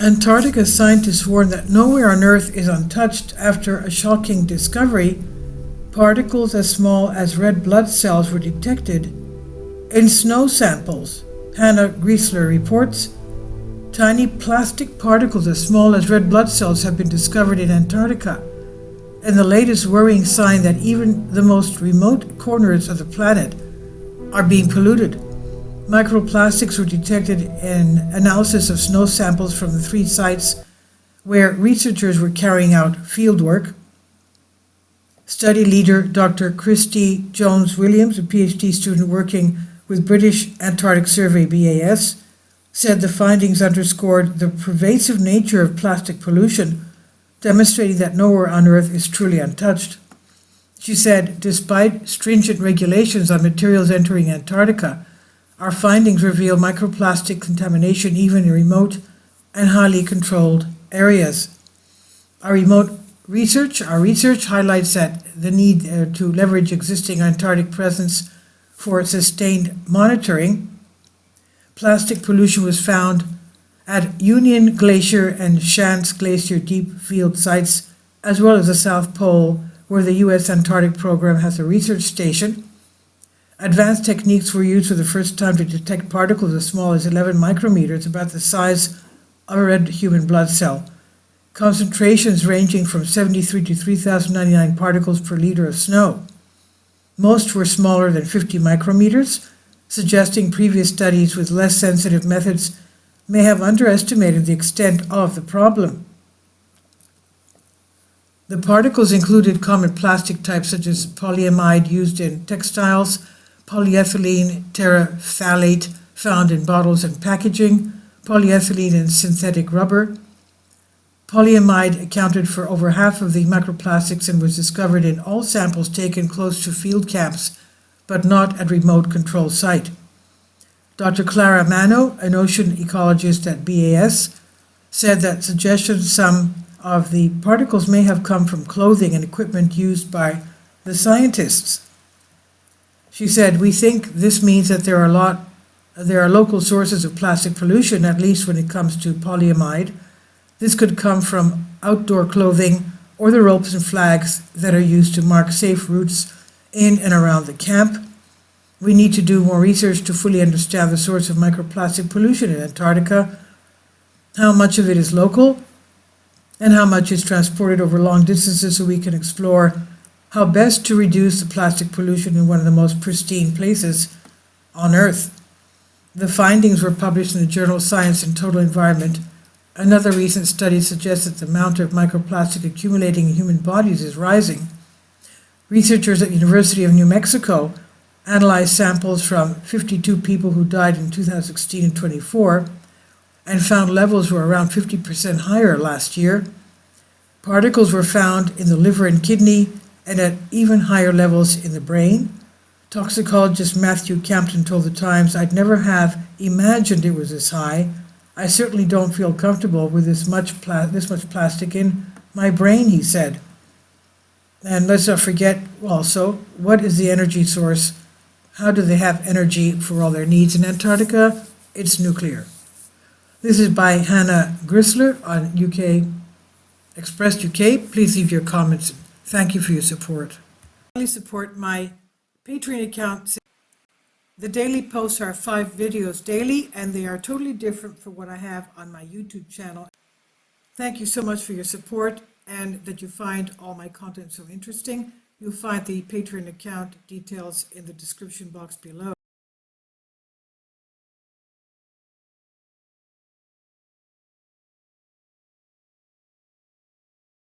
Antarctica scientists warn that nowhere on Earth is untouched after a shocking discovery. Particles as small as red blood cells were detected in snow samples. Hannah Griesler reports, tiny plastic particles as small as red blood cells have been discovered in Antarctica, and the latest worrying sign that even the most remote corners of the planet are being polluted. Microplastics were detected in analysis of snow samples from the 3 sites where researchers were carrying out fieldwork. Study leader Dr. Christy Jones-Williams, a PhD student working with British Antarctic Survey BAS, said the findings underscored the pervasive nature of plastic pollution, demonstrating that nowhere on Earth is truly untouched. She said, despite stringent regulations on materials entering Antarctica, our findings reveal microplastic contamination even in remote and highly controlled areas. Our research highlights that the need to leverage existing Antarctic presence for sustained monitoring. Plastic pollution was found at Union Glacier and Chance Glacier deep field sites, as well as the South Pole, where the U.S. Antarctic Program has a research station. Advanced techniques were used for the first time to detect particles as small as 11 micrometers, about the size of a red human blood cell. Concentrations ranging from 73 to 3,099 particles per liter of snow. Most were smaller than 50 micrometers, suggesting previous studies with less sensitive methods may have underestimated the extent of the problem. The particles included common plastic types such as polyamide used in textiles, polyethylene terephthalate found in bottles and packaging, polyethylene and synthetic rubber. Polyamide accounted for over half of the microplastics and was discovered in all samples taken close to field camps, but not at remote control site. Dr. Clara Mano, an ocean ecologist at BAS, said that suggestions some of the particles may have come from clothing and equipment used by the scientists. She said, we think this means that there are local sources of plastic pollution, at least when it comes to polyamide. This could come from outdoor clothing or the ropes and flags that are used to mark safe routes in and around the camp. We need to do more research to fully understand the source of microplastic pollution in Antarctica, how much of it is local, and how much is transported over long distances, so we can explore how best to reduce the plastic pollution in one of the most pristine places on Earth. The findings were published in the journal Science and Total Environment. Another recent study suggests that the amount of microplastic accumulating in human bodies is rising. Researchers at the University of New Mexico analyzed samples from 52 people who died in 2016 and 24 and found levels were around 50% higher last year. Particles were found in the liver and kidney and at even higher levels in the brain. Toxicologist Matthew Campton told the Times, I'd never have imagined it was this high. I certainly don't feel comfortable with this much plastic in my brain, he said. And let's not forget also, what is the energy source? How do they have energy for all their needs in Antarctica? It's nuclear. This is by Hannah Griesler on UK Express UK. Please leave your comments. Thank you for your support. Please support my Patreon account. The daily posts are 5 videos daily, and they are totally different from what I have on my YouTube channel. Thank you so much for your support and that you find all my content so interesting. You'll find the Patreon account details in the description box below.